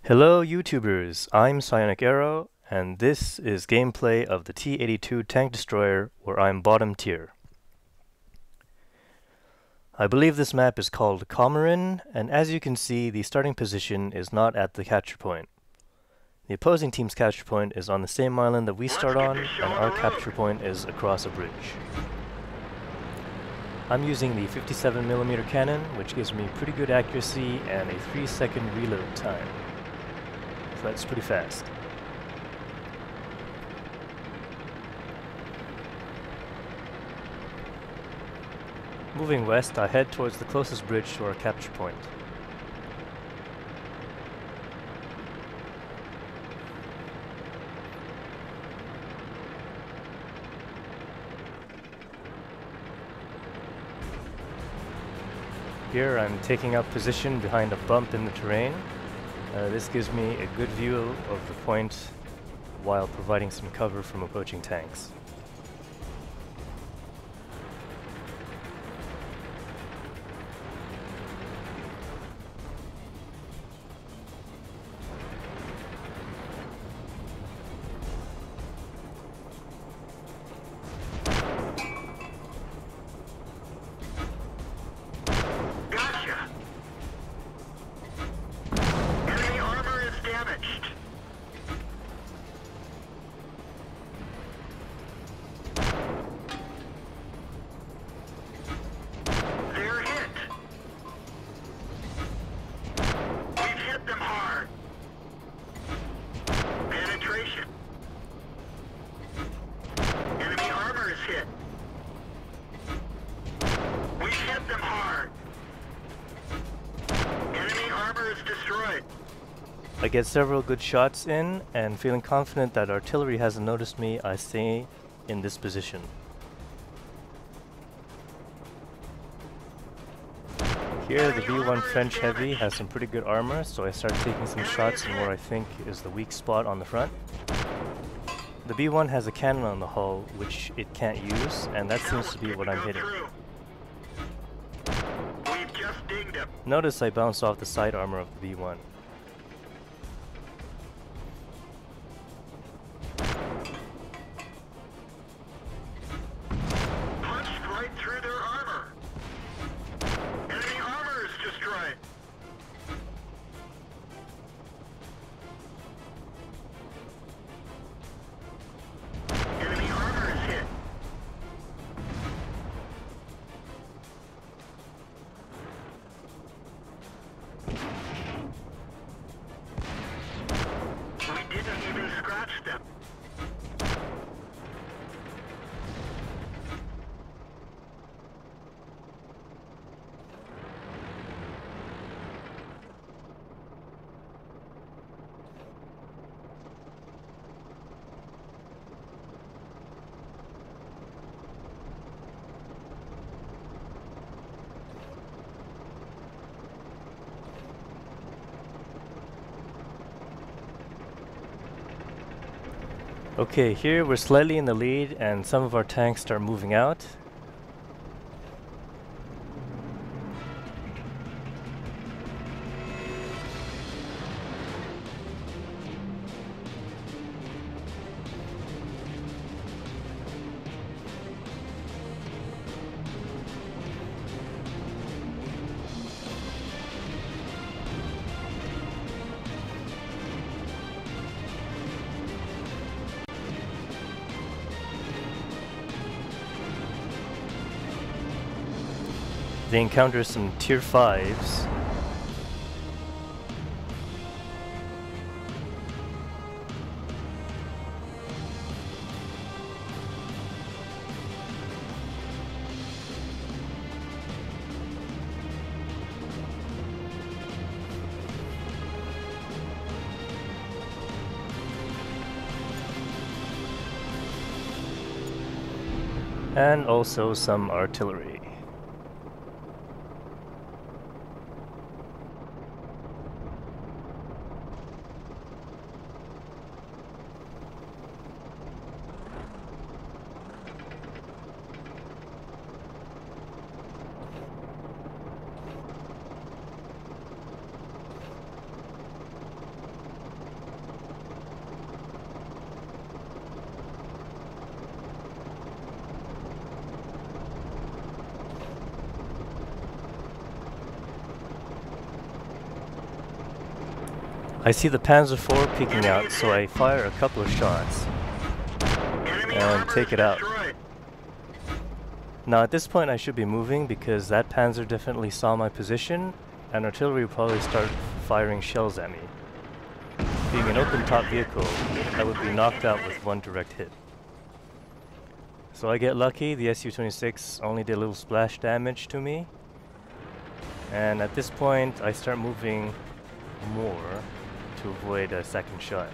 Hello YouTubers, I'm Psionic Arrow, and this is gameplay of the T82 Tank Destroyer, where I'm bottom tier. I believe this map is called Comarin, and as you can see, the starting position is not at the capture point. The opposing team's capture point is on the same island that we start on, and our capture point is across a bridge. I'm using the 57mm cannon, which gives me pretty good accuracy and a 3-second reload time. So that's pretty fast. Moving west, I head towards the closest bridge to our capture point. Here I'm taking up position behind a bump in the terrain. This gives me a good view of the point while providing some cover from approaching tanks. I get several good shots in, and feeling confident that artillery hasn't noticed me, I stay in this position. Here the V1 French Heavy has some pretty good armor, so I start taking some shots in where I think is the weak spot on the front. The B1 has a cannon on the hull, which it can't use, and that seems to be what I'm hitting. Notice I bounce off the side armor of the B1. Okay, here we're slightly in the lead and some of our tanks start moving out. They encounter some tier 5s. And also some artillery. I see the Panzer IV peeking out, so I fire a couple of shots and take it out. Now at this point I should be moving because that Panzer definitely saw my position and artillery will probably start firing shells at me. Being an open top vehicle, I would be knocked out with one direct hit. So I get lucky, the Su-26 only did a little splash damage to me. And at this point I start moving more to avoid a second shot.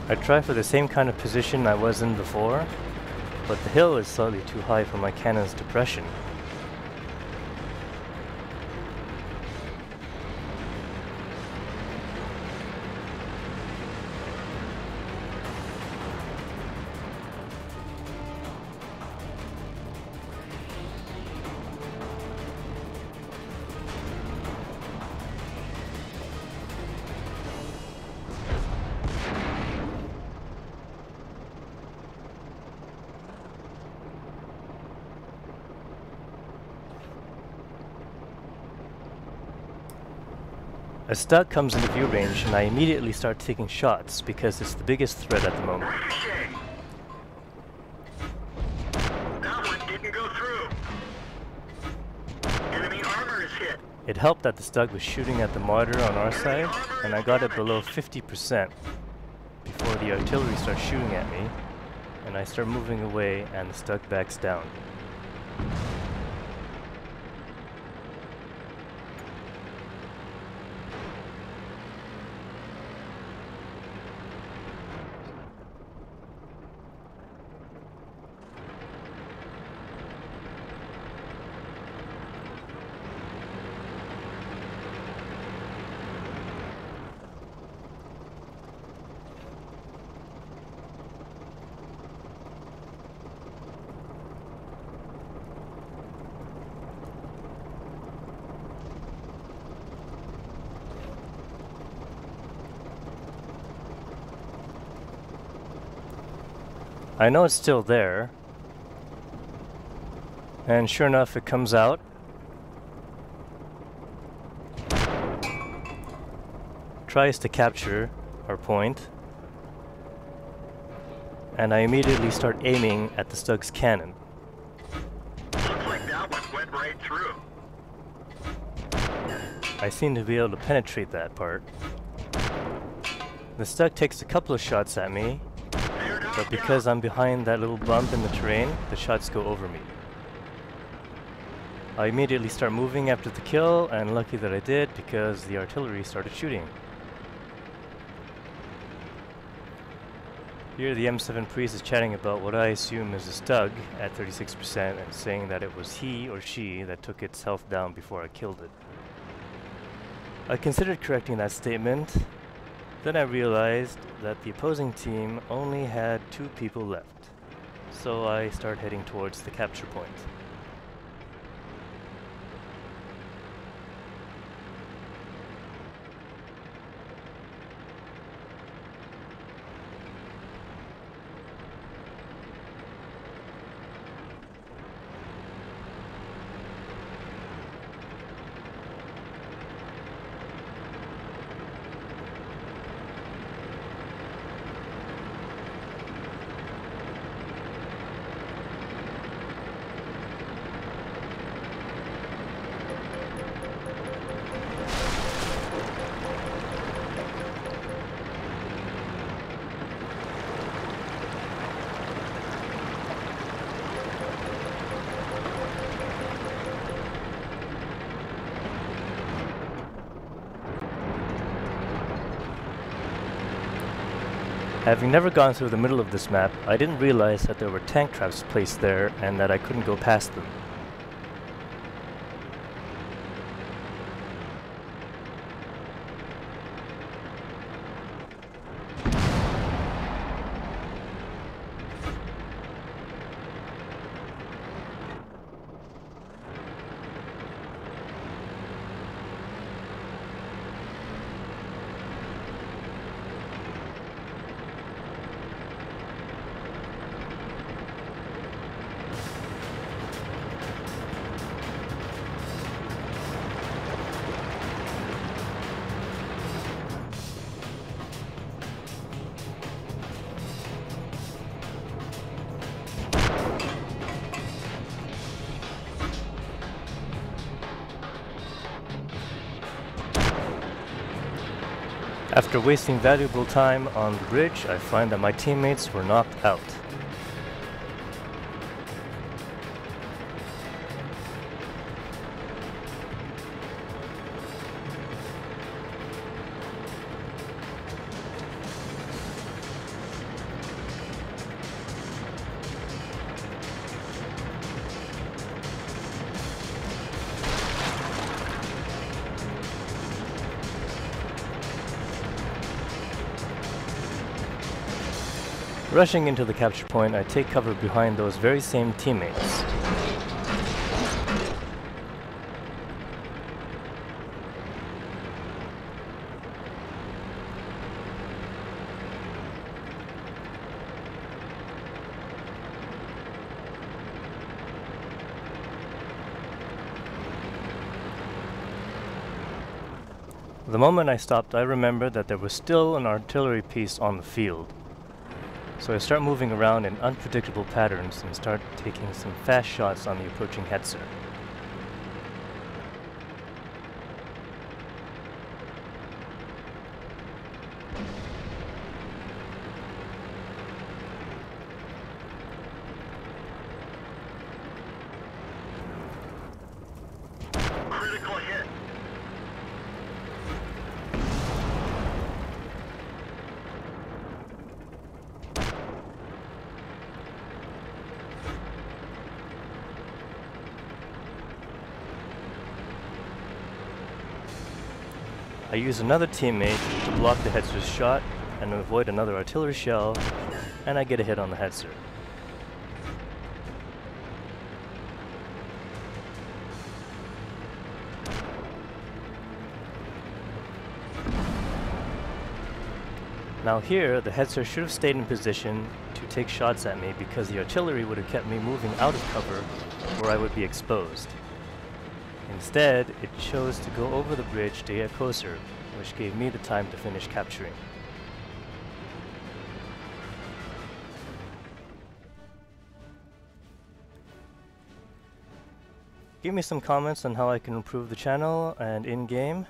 I try for the same kind of position I was in before, but the hill is slightly too high for my cannon's depression. A Stug comes into view range and I immediately start taking shots because it's the biggest threat at the moment. Okay. That one didn't go through. Enemy armor is hit. It helped that the Stug was shooting at the mortar on our side and I got it below 50% before the artillery starts shooting at me and I start moving away and the Stug backs down. I know it's still there, and sure enough it comes out. Tries to capture our point, and I immediately start aiming at the Stug's cannon. Looks like that one went right through. I seem to be able to penetrate that part. The Stug takes a couple of shots at me, but because I'm behind that little bump in the terrain, the shots go over me. I immediately start moving after the kill, and lucky that I did because the artillery started shooting. Here the M7 priest is chatting about what I assume is a Stug at 36% and saying that it was he or she that took its health down before I killed it. I considered correcting that statement. Then I realized that the opposing team only had 2 people left, so I start heading towards the capture point. Having never gone through the middle of this map, I didn't realize that there were tank traps placed there and that I couldn't go past them. After wasting valuable time on the bridge, I find that my teammates were knocked out. Rushing into the capture point, I take cover behind those very same teammates. The moment I stopped, I remembered that there was still an artillery piece on the field. So I start moving around in unpredictable patterns and start taking some fast shots on the approaching Hetzer. Critical hit. I use another teammate to block the Hetzer's shot and avoid another artillery shell, and I get a hit on the Hetzer. Now here, the Hetzer should have stayed in position to take shots at me because the artillery would have kept me moving out of cover where I would be exposed. Instead, it chose to go over the bridge to get closer, which gave me the time to finish capturing. Give me some comments on how I can improve the channel and in-game.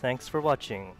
Thanks for watching.